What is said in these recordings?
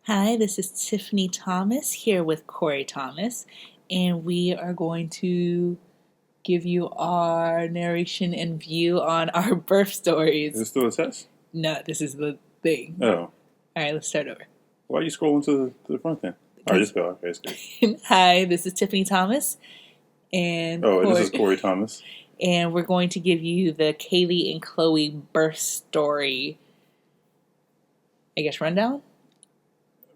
Hi, this is Tiffany Thomas here with Corey Thomas, and we are going to give you our narration and view on our birth Is it stories. still a test? No, this is the thing. Oh. All right, let's start over. Why are you scrolling to the front then? All right, just go. Okay, it's good. Hi, this is Tiffany Thomas and Oh, and this Corey, is Corey Thomas. and we're going to give you the Kailey and Chloe birth story, I guess, rundown?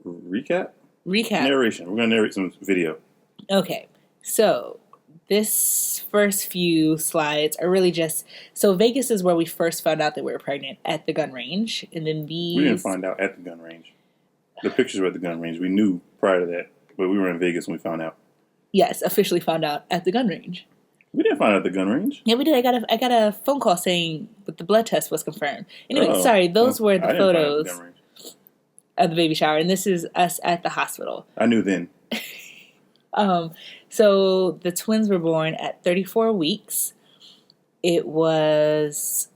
Recap? Recap. Narration. We're going to narrate some video. Okay, so this first few slides are really just so Vegas is where we first found out that we were pregnant at the gun range, and then these We didn't find out at the gun range. The pictures were at the gun range. We knew prior to that, but we were in Vegas when we found out. yes, officially found out at the gun range. We didn't find out at the gun range. Yeah, we did. I got a phone call saying that the blood test was confirmed. Anyway, Oh, sorry, those well, were the I didn't find out at the photos gun range. of the baby shower, and this is us at the hospital. I knew then. So the twins were born at 34 weeks. It was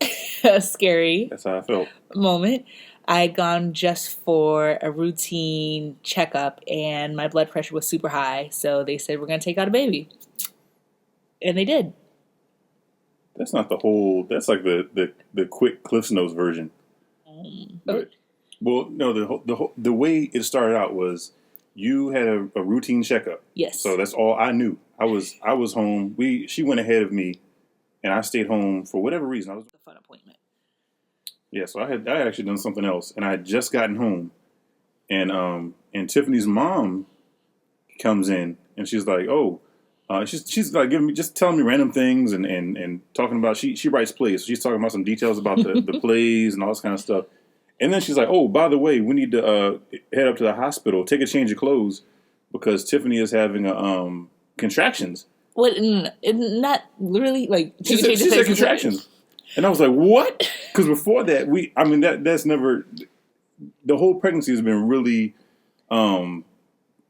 a scary That's how I felt. moment. I had gone just for a routine checkup, and my blood pressure was super high. So they said, we're going to take out a baby. And they did. That's not the whole. That's like the quick Cliff's Notes version. But, well, no, the way it started out was you had a routine checkup. Yes. So that's all I knew. I was home. She went ahead of me, and I stayed home for whatever reason. I was a fun appointment. Yeah. So I had actually done something else, and I had just gotten home, and Tiffany's mom comes in, and she's like, oh. She's like telling me random things and talking about she writes plays. So she's talking about some details about the plays and all this kind of stuff. And then she's like, oh, by the way, we need to head up to the hospital, take a change of clothes because Tiffany is having contractions. What? Not really like. She said contractions, and I was like, what? Because before that, that's never. The whole pregnancy has been really.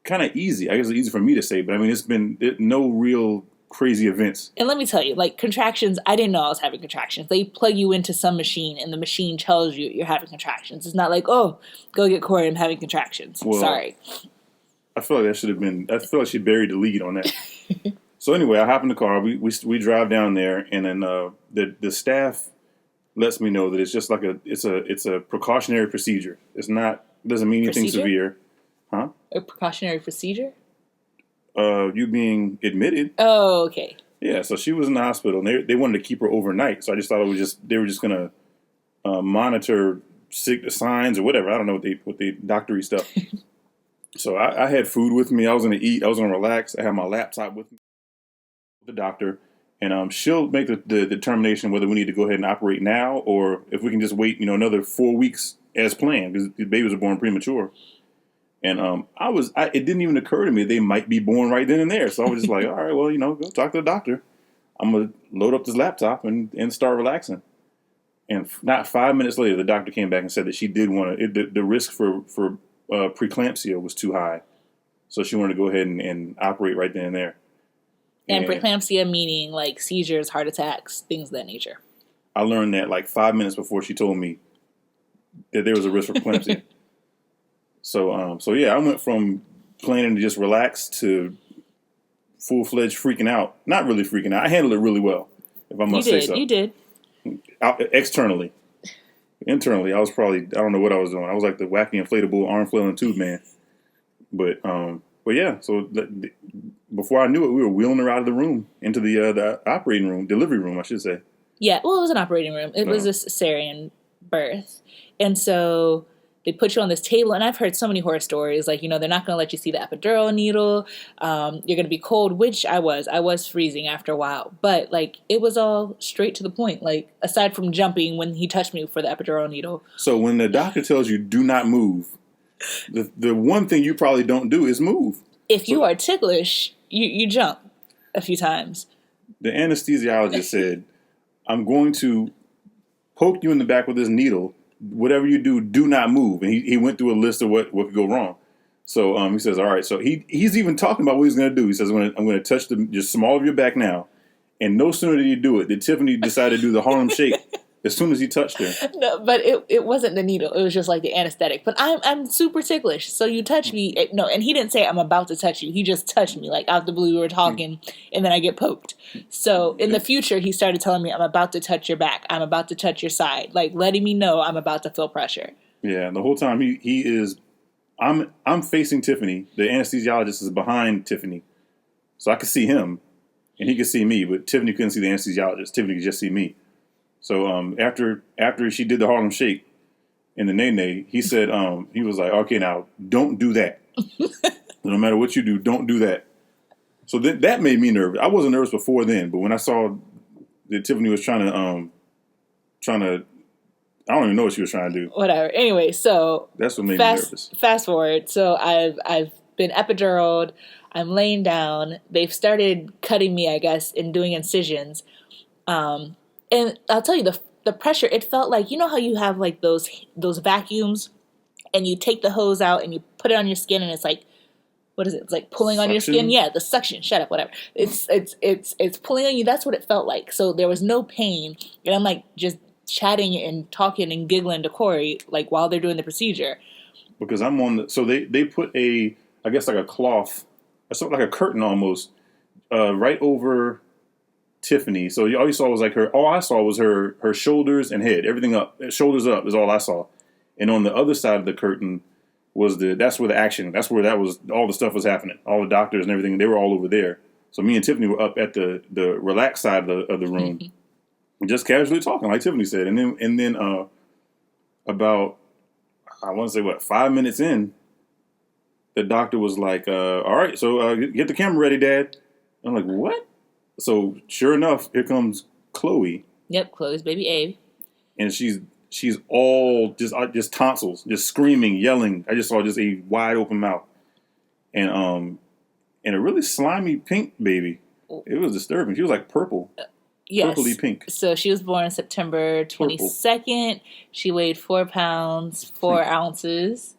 Kind of easy. I guess it's easy for me to say, but I mean, it's been no real crazy events. And let me tell you, like contractions, I didn't know I was having contractions. They plug you into some machine, and the machine tells you you're having contractions. It's not like, oh, go get Corey, I'm having contractions. Well, sorry. I feel like that should have been. I feel like she buried the lead on that. So anyway, I hop in the car. We drive down there, and then the staff lets me know that it's just like it's a precautionary procedure. It's not doesn't mean anything severe. Huh? A precautionary procedure? You being admitted. Oh, okay. Yeah, so she was in the hospital, and they wanted to keep her overnight. So I just thought they were just gonna monitor sick signs or whatever. I don't know what they doctory stuff. So I had food with me. I was gonna eat. I was gonna relax. I had my laptop with me. The doctor, and she'll make the determination whether we need to go ahead and operate now or if we can just wait, another 4 weeks as planned because the babies are born premature. And it didn't even occur to me they might be born right then and there. So I was just like, all right, well, go talk to the doctor. I'm going to load up this laptop and start relaxing. And not 5 minutes later, the doctor came back and said that she did want to, the risk for preeclampsia was too high. So she wanted to go ahead and operate right then and there. And preeclampsia meaning like seizures, heart attacks, things of that nature. I learned that like 5 minutes before she told me that there was a risk for preeclampsia. So yeah, I went from planning to just relax to full-fledged freaking out. Not really freaking out. I handled it really well, if I must say so. You did. Externally. Internally, I was probably, I don't know what I was doing. I was like the wacky inflatable arm flailing tube man. But yeah, so before I knew it, we were wheeling her out of the room into the operating room, delivery room, I should say. Yeah, well, it was an operating room. It was a cesarean birth. And so they put you on this table, and I've heard so many horror stories, like, they're not going to let you see the epidural needle, you're going to be cold, which I was freezing after a while, but, like, it was all straight to the point, like, aside from jumping when he touched me for the epidural needle. So when the doctor tells you do not move, the one thing you probably don't do is move. If you are ticklish, you jump a few times. The anesthesiologist said, I'm going to poke you in the back with this needle. Whatever you do, do not move. And he went through a list of what could go wrong. So he says, all right. So he's even talking about what he's going to do. He says, I'm going to touch the small of your back now. And no sooner did he do it, did Tiffany decide to do the Harlem Shake as soon as he touched her. No, but it wasn't the needle. It was just like the anesthetic. But I'm super ticklish. So you touch me. No, and he didn't say I'm about to touch you. He just touched me. Like out the blue, we were talking, and then I get poked. So in the future, he started telling me I'm about to touch your back. I'm about to touch your side. Like letting me know I'm about to feel pressure. Yeah, and the whole time he is, I'm facing Tiffany. The anesthesiologist is behind Tiffany, so I could see him, and he could see me. But Tiffany couldn't see the anesthesiologist. Tiffany could just see me. So after she did the Harlem Shake in the Nene, he said he was like, okay, now don't do that. No matter what you do, don't do that. So that made me nervous. I wasn't nervous before then, but when I saw that Tiffany was trying to, I don't even know what she was trying to do. Whatever. Anyway, so that's what made me nervous. Fast forward. So I've been epiduraled. I'm laying down. They've started cutting me, I guess, and doing incisions. And I'll tell you, the pressure, it felt like, you know how you have like those vacuums and you take the hose out and you put it on your skin and it's like, what is it? It's like pulling on your skin. Yeah, the suction. Shut up, whatever. It's pulling on you. That's what it felt like. So there was no pain. And I'm like just chatting and talking and giggling to Corey like while they're doing the procedure. Because I'm on so they put I guess like a cloth, or something like a curtain almost, right over Tiffany. So all you saw was like all I saw was her shoulders and head. Everything up. Shoulders up is all I saw. And on the other side of the curtain was that's where the action, that's where that was, all the stuff was happening. All the doctors and everything, they were all over there. So me and Tiffany were up at the relaxed side of the room, just casually talking, like Tiffany said. And then about, I want to say 5 minutes in, the doctor was like, all right, so get the camera ready, Dad. I'm like, what? So sure enough, here comes Chloe. Yep, Chloe's baby Abe. And she's all just tonsils, just screaming, yelling. I just saw just a wide open mouth. And a really slimy pink baby. It was disturbing. She was like purple. Yes. Purpley pink. So she was born September 22nd. Purple. She weighed 4 pounds, 4 ounces.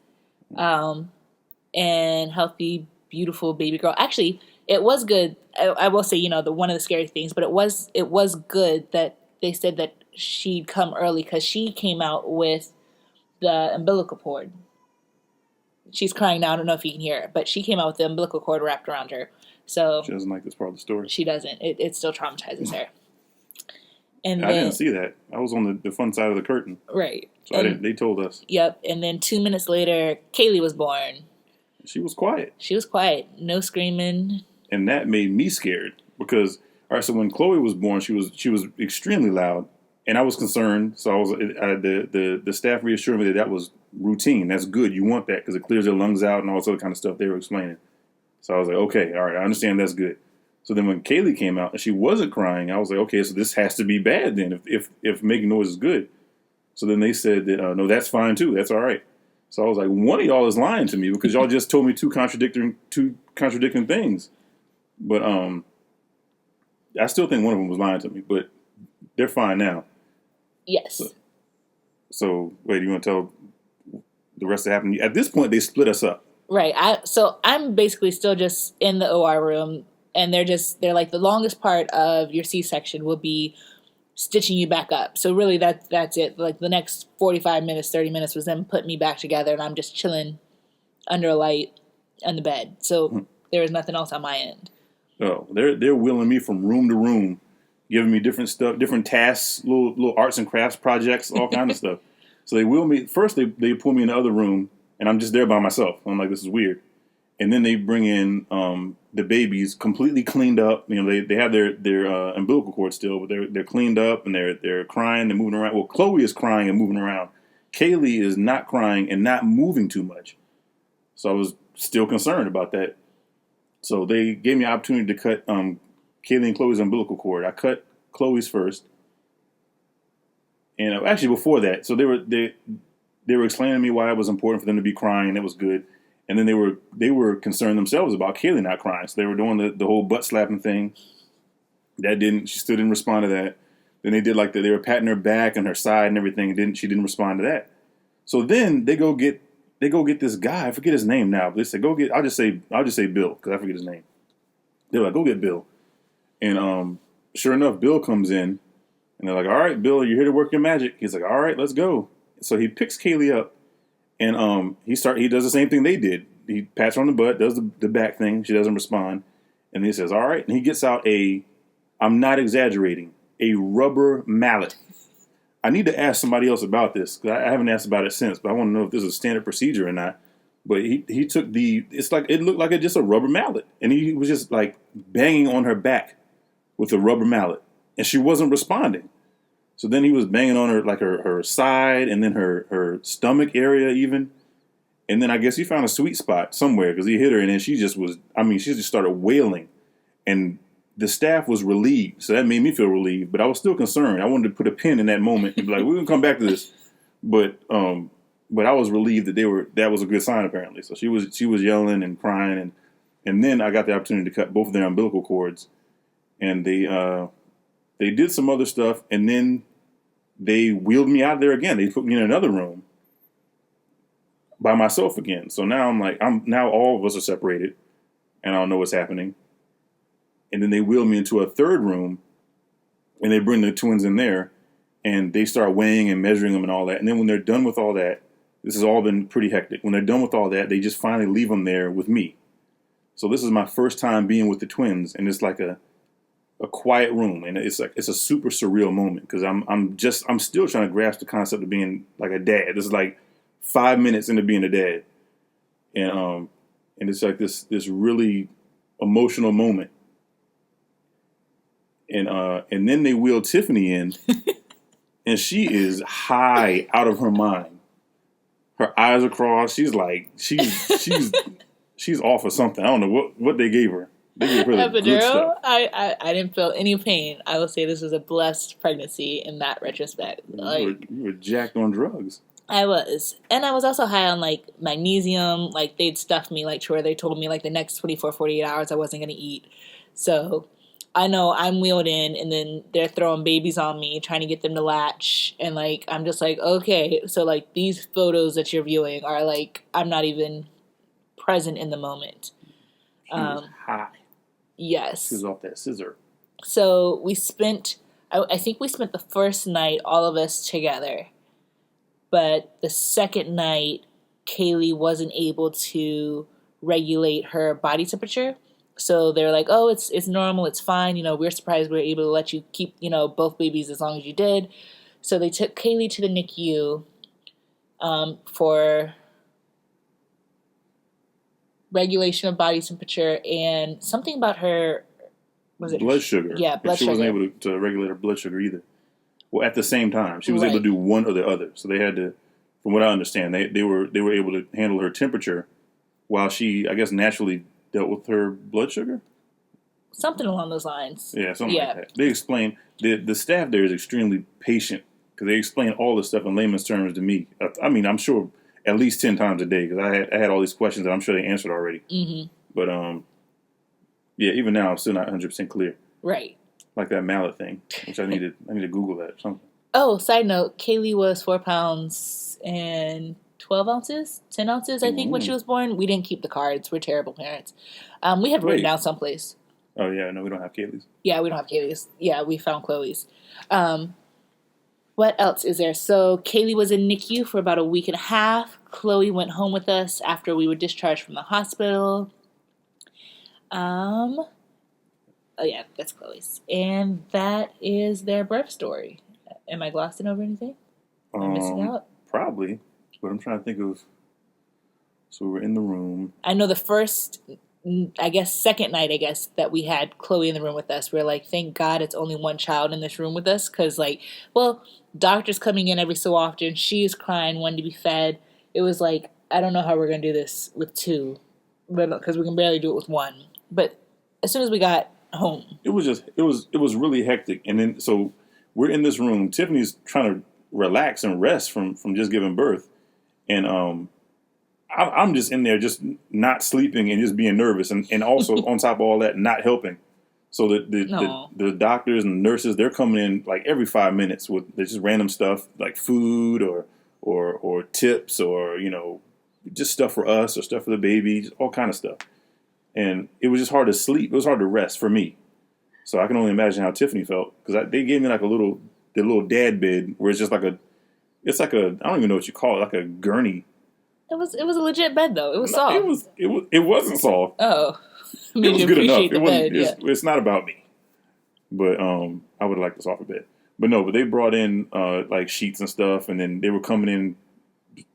And healthy, beautiful baby girl. Actually, it was good. I will say, one of the scary things, but it was good that they said that she'd come early because she came out with the umbilical cord. She's crying now. I don't know if you can hear it, but she came out with the umbilical cord wrapped around her. So she doesn't like this part of the story. She doesn't. It still traumatizes her. And I didn't see that. I was on the fun side of the curtain. Right. So they told us. Yep. And then 2 minutes later, Kailey was born. She was quiet. No screaming. And that made me scared because, all right, so when Chloe was born, she was extremely loud, and I was concerned. So the staff reassured me that was routine. That's good. You want that because it clears their lungs out and all this other kind of stuff they were explaining. So I was like, okay, all right, I understand that's good. So then when Kailey came out and she wasn't crying, I was like, okay, so this has to be bad then if making noise is good. So then they said that, no, that's fine too. That's all right. So I was like, one of y'all is lying to me because y'all just told me two contradicting things. But I still think one of them was lying to me, but they're fine now. Yes. So wait, you want to tell the rest of what happened? At this point, they split us up. Right. So I'm basically still just in the OR room, and they're like, the longest part of your C-section will be stitching you back up. So really that's it. Like the next 45 minutes, 30 minutes was them putting me back together, and I'm just chilling under a light on the bed. So there was nothing else on my end. Oh, they're wheeling me from room to room, giving me different stuff, different tasks, little arts and crafts projects, all kind of stuff. So they wheel me. First, they pull me in the other room, and I'm just there by myself. I'm like, this is weird. And then they bring in the babies completely cleaned up. They have their umbilical cord still, but they're cleaned up and they're crying and moving around. Well, Chloe is crying and moving around. Kailey is not crying and not moving too much. So I was still concerned about that. So they gave me an opportunity to cut Kailey and Chloe's umbilical cord. I cut Chloe's first. And actually before that, so they were explaining to me why it was important for them to be crying. It was good. And then they were concerned themselves about Kailey not crying. So they were doing the whole butt slapping thing. She still didn't respond to that. Then they did they were patting her back and her side and everything. She didn't respond to that. So then they go get this guy. I forget his name now. But they said, I'll just say Bill because I forget his name. They're like, go get Bill. And sure enough, Bill comes in And they're like, all right, Bill, you're here to work your magic. He's like, all right, let's go. So he picks Kailey up, and he does the same thing they did. He pats her on the butt, does the back thing. She doesn't respond. And he says, all right. And he gets out I'm not exaggerating, a rubber mallet. I need to ask somebody else about this, because I haven't asked about it since, but I want to know if this is a standard procedure or not. But he took it looked like just a rubber mallet. And he was just like banging on her back with a rubber mallet. And she wasn't responding. So then he was banging on her, like her side, and then her stomach area even. And then I guess he found a sweet spot somewhere, because he hit her, and then she just started wailing. And the staff was relieved, so that made me feel relieved. But I was still concerned. I wanted to put a pin in that moment and be like, we're going to come back to this. But I was relieved that was a good sign, apparently. So she was yelling and crying. And then I got the opportunity to cut both of their umbilical cords. And they did some other stuff, and then they wheeled me out there again. They put me in another room by myself again. So now now all of us are separated, and I don't know what's happening. And then they wheeled me into a third room, and they bring the twins in there, and they start weighing and measuring them and all that. And then when they're done with all that, this has all been pretty hectic. When they're done with all that, they just finally leave them there with me. So this is my first time being with the twins, and it's like a quiet room, and it's a super surreal moment, because I'm still trying to grasp the concept of being like a dad. This is like 5 minutes into being a dad, and it's like this really emotional moment, and then they wheel Tiffany in, and she is high out of her mind. Her eyes are crossed. She's like she's off of something. I don't know what they gave her. They gave her the good stuff. I didn't feel any pain. I will say this was a blessed pregnancy in that retrospect. You were jacked on drugs. I was. And I was also high on, like, magnesium. Like, they'd stuffed me, like, to where they told me, like, the next 24, 48 hours I wasn't going to eat. So I know I'm wheeled in, and then they're throwing babies on me, trying to get them to latch. And, like, I'm just like, okay. So, like, these photos that you're viewing are, like, I'm not even present in the moment. She was high. Yes. She was off that scissor. So I think we spent the first night, all of us together. But the second night, Kailey wasn't able to regulate her body temperature. So they're like, oh, it's normal, it's fine. You know, we're surprised we were able to let you keep, you know, both babies as long as you did. So they took Kailey to the NICU for regulation of body temperature and something about her, was it blood sugar? Yeah, blood sugar. She wasn't able to regulate her blood sugar either. Well, at the same time, she was able to do one or the other. So they had to, from what I understand, they were able to handle her temperature while she, I guess, naturally dealt with her blood sugar. Something along those lines. Yeah, something like that. They explain the staff there is extremely patient, because they explain all this stuff in layman's terms to me. I mean, I'm sure at least 10 times a day, because I had all these questions that I'm sure they answered already. Mm-hmm. But yeah, even now I'm still not 100% clear. Right. Like that mallet thing, which I need to Google that or something. Oh, side note, Kailey was 4 pounds and 12 ounces, 10 ounces, I think, when she was born. We didn't keep the cards. We're terrible parents. We have written down someplace. Oh, yeah, no, we don't have Kailey's. Yeah, we don't have Kailey's. Yeah, we found Chloe's. What else is there? So Kailey was in NICU for about a week and a half. Chloe went home with us after we were discharged from the hospital. Oh yeah, that's Chloe's. And that is their birth story. Am I glossing over anything? Am I missing out? Probably. But I'm trying to think of... So we were in the room. I know the second night, that we had Chloe in the room with us, we're like, thank God it's only one child in this room with us. Because, like, well, doctors coming in every so often. She is crying, wanting to be fed. It was like, I don't know how we're going to do this with 2. Because we can barely do it with 1. But as soon as we got home, it was really hectic. And then so we're in this room. Tiffany's trying to relax and rest from just giving birth, and I'm just in there just not sleeping and just being nervous, and also on top of all that, not helping. So the doctors and nurses, they're coming in like every 5 minutes with just random stuff like food or tips, or, you know, just stuff for us or stuff for the baby, just all kind of stuff. And it was just hard to sleep. It was hard to rest for me. So I can only imagine how Tiffany felt, because they gave me like a little the little dad bed where it's just like I don't even know what you call it, like a gurney. It was a legit bed though. It was soft. It wasn't soft. Oh, It was good enough. The bed, It's not about me, but I would like the softer bed. But no, but they brought in like sheets and stuff, and then they were coming in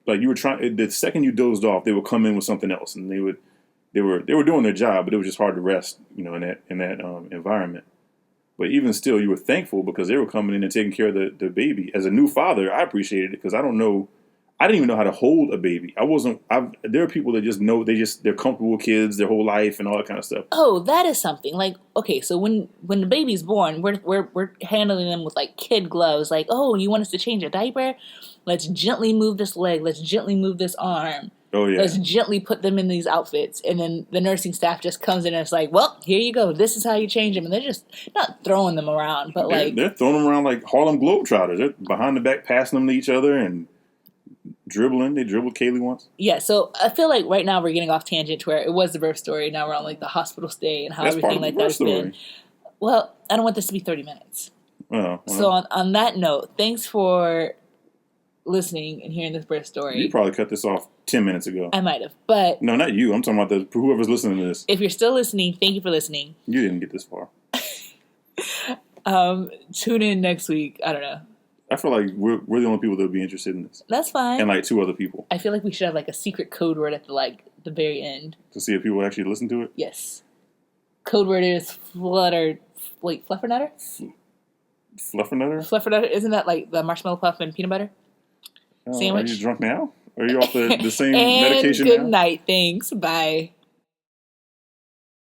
like you were trying. The second you dozed off, they would come in with something else, and they were doing their job, but it was just hard to rest, in that environment. But even still, you were thankful because they were coming in and taking care of the baby. As a new father, I appreciated it because I didn't even know how to hold a baby. There are people that just know they're comfortable with kids their whole life and all that kind of stuff. Oh, that is something. Like, okay, so when the baby's born, we're handling them with like kid gloves. Like, oh, you want us to change a diaper? Let's gently move this leg. Let's gently move this arm. Oh yeah. Let's gently put them in these outfits, and then the nursing staff just comes in and it's like, well, here you go. This is how you change them, and they're just not throwing them around, but they're throwing them around like Harlem Globetrotters. They're behind the back, passing them to each other and dribbling. They dribbled Kailey once. Yeah, so I feel like right now we're getting off tangent to where it was the birth story. Now we're on like the hospital stay and how That's everything like that's been. Well, I don't want this to be 30 minutes. Well. So on that note, thanks for listening and hearing this birth story. You probably cut this off 10 minutes ago. I might have, but no, not you. I'm talking about whoever's listening to this. If you're still listening, thank you for listening. You didn't get this far. Tune in next week. I don't know. I feel like we're the only people that will be interested in this. That's fine. And like 2 other people. I feel like we should have like a secret code word at the very end. To see if people actually listen to it? Yes. Code word is fluffernutter? Fluffernutter? Fluffernutter, isn't that like the marshmallow puff and peanut butter sandwich? Are you drunk now? Are you off the same and medication good now? night. Thanks. Bye.